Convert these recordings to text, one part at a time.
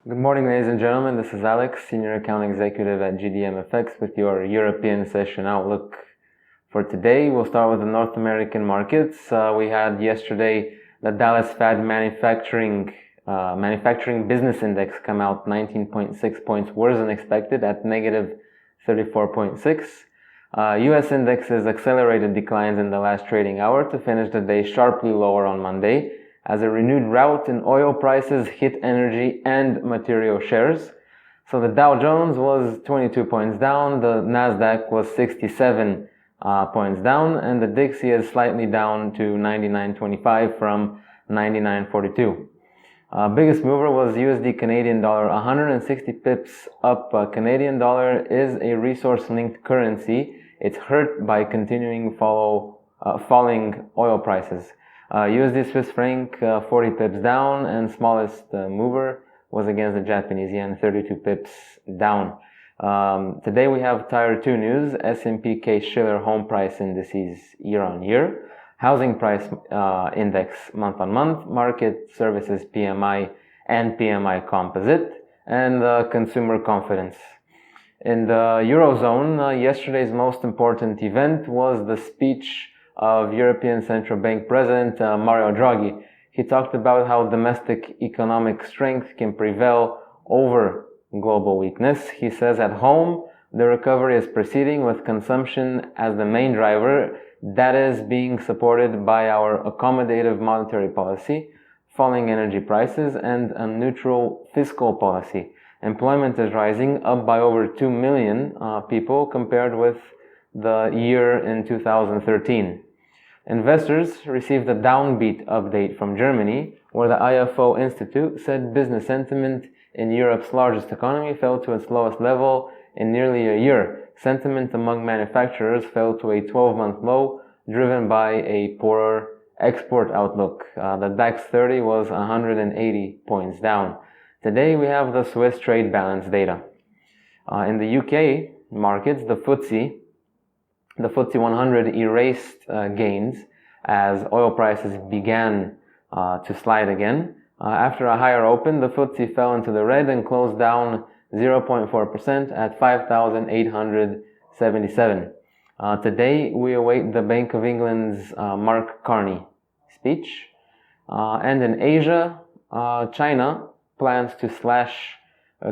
Good morning, ladies and gentlemen. This is Alex, Senior Account Executive at GDMFX with your European session outlook for today. We'll start with the North American markets. We had yesterday the Dallas Fed Manufacturing Business Index come out 19.6 points worse than expected at negative 34.6. U.S. indexes accelerated declines in the last trading hour to finish the day sharply lower on Monday, as a renewed rout in oil prices hit energy and material shares. So the Dow Jones was 22 points down, the Nasdaq was 67 points down, and the Dixie is slightly down to 99.25 from 99.42. Biggest mover was USD Canadian dollar, 160 pips up. Canadian dollar is a resource-linked currency. It's hurt by continuing falling oil prices. USD Swiss franc 40 pips down, and smallest mover was against the Japanese yen, 32 pips down. Today we have Tier 2 news, S&P Case-Shiller home price indices year on year, housing price index month on month, market services PMI and PMI composite, and consumer confidence. In the Eurozone, yesterday's most important event was the speech of European Central Bank President Mario Draghi. He talked about how domestic economic strength can prevail over global weakness. He says at home, the recovery is proceeding with consumption as the main driver. That is being supported by our accommodative monetary policy, falling energy prices, and a neutral fiscal policy. Employment is rising, up by over 2 million people compared with the year in 2013. Investors received a downbeat update from Germany, where the Ifo Institute said business sentiment in Europe's largest economy fell to its lowest level in nearly a year. Sentiment among manufacturers fell to a 12-month low, driven by a poorer export outlook. The DAX 30 was 180 points down. Today we have the Swiss trade balance data. In the UK markets, the FTSE 100 erased gains as oil prices began to slide again. After a higher open, the FTSE fell into the red and closed down 0.4% at 5,877. Today, we await the Bank of England's Mark Carney speech. And in Asia, China plans to slash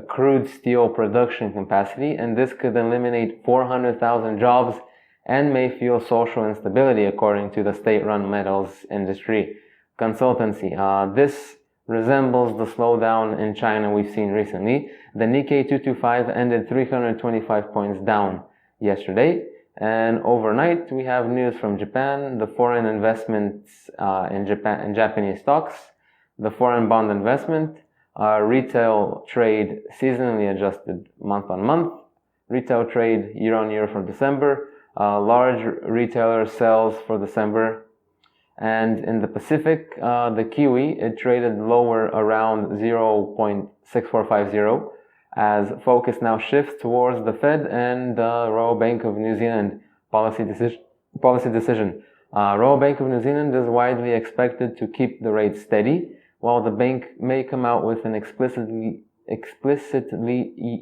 crude steel production capacity, and this could eliminate 400,000 jobs and may fuel social instability, according to the state-run metals industry consultancy. This resembles the slowdown in China we've seen recently. The Nikkei 225 ended 325 points down yesterday, and overnight we have news from Japan, the foreign investments in Japanese stocks, the foreign bond investment, retail trade seasonally adjusted month on month, retail trade year on year for December, large retailer sales for December. And in the Pacific, the Kiwi, it traded lower around 0.6450 as focus now shifts towards the Fed and the Royal Bank of New Zealand policy decision. Royal Bank of New Zealand is widely expected to keep the rate steady, while the bank may come out with an explicitly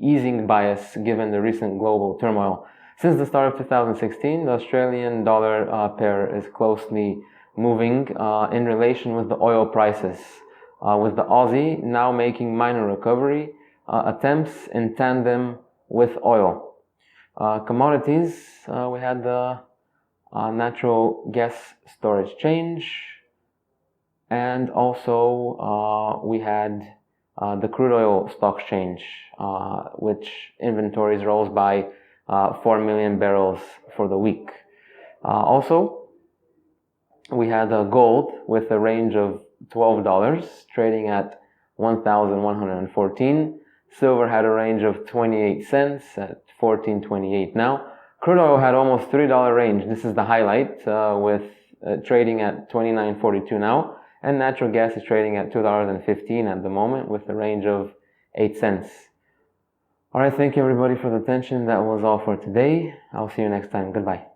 easing bias given the recent global turmoil. Since the start of 2016, the Australian dollar pair is closely moving in relation with the oil prices, with the Aussie now making minor recovery attempts in tandem with oil. Commodities, we had the natural gas storage change, and also we had the crude oil stock change, which inventories rose by 4 million barrels for the week. Also, we had gold with a range of $12, trading at 1,114. Silver had a range of 28 cents at 14.28 now. Crude oil had almost $3 range. This is the highlight, with trading at 29.42 now. And natural gas is trading at $2.15 at the moment with a range of 8 cents. Alright, thank you everybody for the attention. That was all for today. I'll see you next time. Goodbye.